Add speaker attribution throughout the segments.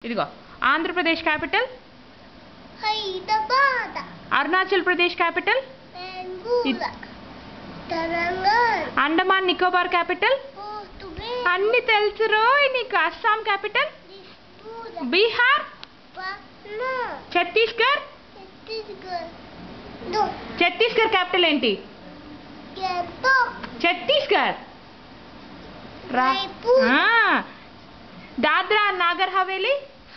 Speaker 1: ఇదిగో Andhra Pradesh capital
Speaker 2: Hyderabad.
Speaker 1: Arunachal Pradesh capital
Speaker 2: Bengaluru. Telangana.
Speaker 1: Andaman Nicobar capital
Speaker 2: Portugal.
Speaker 1: అన్ని తెలుసు రోయ్ నీకు. అస్సాం క్యాపిటల్
Speaker 2: త్రిపుర.
Speaker 1: బీహార్
Speaker 2: పట్నా.
Speaker 1: ఛత్తీస్గఢ్
Speaker 2: ఛత్తీస్గఢ్.
Speaker 1: ఛత్తీస్గఢ్ క్యాపిటల్ ఏంటి?
Speaker 2: Gangtok.
Speaker 1: Chhattisgarh
Speaker 2: Raipur.
Speaker 1: Dadra and Nagar Haveli.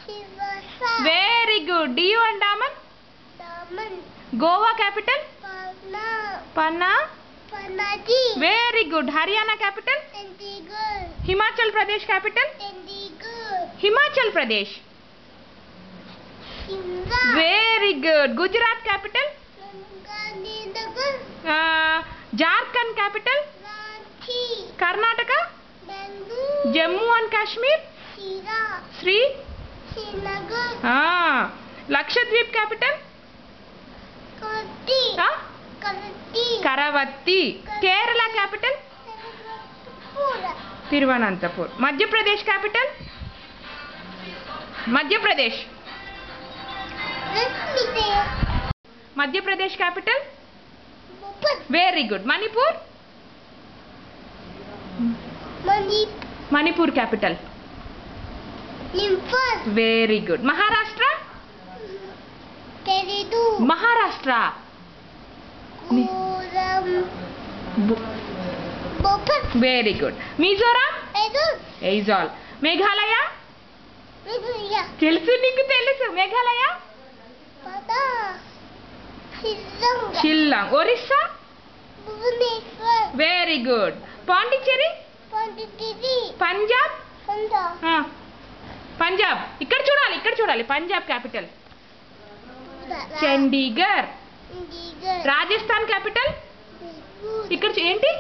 Speaker 2: Silvassa.
Speaker 1: Very good. Diu and Daman.
Speaker 2: Daman.
Speaker 1: Goa capital
Speaker 2: Patna.
Speaker 1: Panna.
Speaker 2: Panaji.
Speaker 1: Very good. Haryana capital
Speaker 2: Chandigarh.
Speaker 1: Himachal Pradesh capital
Speaker 2: Chandigarh.
Speaker 1: Himachal Pradesh.
Speaker 2: Shimla.
Speaker 1: Very good. Gujarat capital
Speaker 2: Gandhinagar.
Speaker 1: Jharkhand capital
Speaker 2: Ranchi.
Speaker 1: Karnataka
Speaker 2: Bengaluru.
Speaker 1: Jammu and Kashmir
Speaker 2: సిరా. శ్రీనగర్.
Speaker 1: లక్షద్వీప్ క్యాపిటల్
Speaker 2: కరతి. కరతి.
Speaker 1: Kavaratti. Kerala capital Thiruvananthapur. Madhya Pradesh capital Madhya Pradesh. Madhya Pradesh capital very good. Manipur Manipur capital very good. Maharashtra Maharashtra very good. Mizoram Aizawl. Meghalaya తెలుసు నీకు తెలుసు. మేఘాలయ షిల్లాంగ్. Orissa very good. పాండిచ్చేరి పంజాబ్ పంజాబ్ ఇక్కడ చూడాలి. పంజాబ్ క్యాపిటల్ చండీగఢ్. రాజస్థాన్ క్యాపిటల్ ఇక్కడ ఏంటి?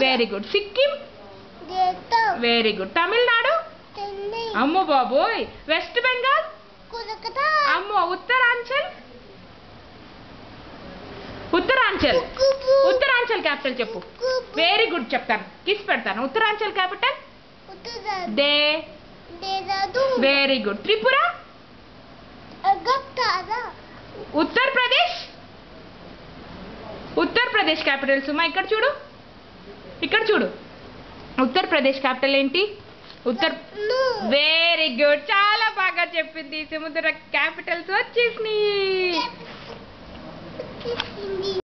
Speaker 1: Very good. Sikkim very good. Tamil Nadu అమ్మో బాబోయ్. వెస్ట్ బెంగాల్ అమ్మో. ఉత్తరాంచల్ ఉత్తరాంచల్ క్యాపిటల్ చెప్పు. వెరీ గుడ్ చెప్తాను. కిస్ పెడతాను. Uttaranchal capital very good. Tripura Uttar Pradesh capital సుమా ఇక్కడ చూడు. ఉత్తరప్రదేశ్ క్యాపిటల్ ఏంటి? Very good. చాలా బాగా చెప్పింది. సముద్ర క్యాపిటల్స్ వచ్చేసినాయి.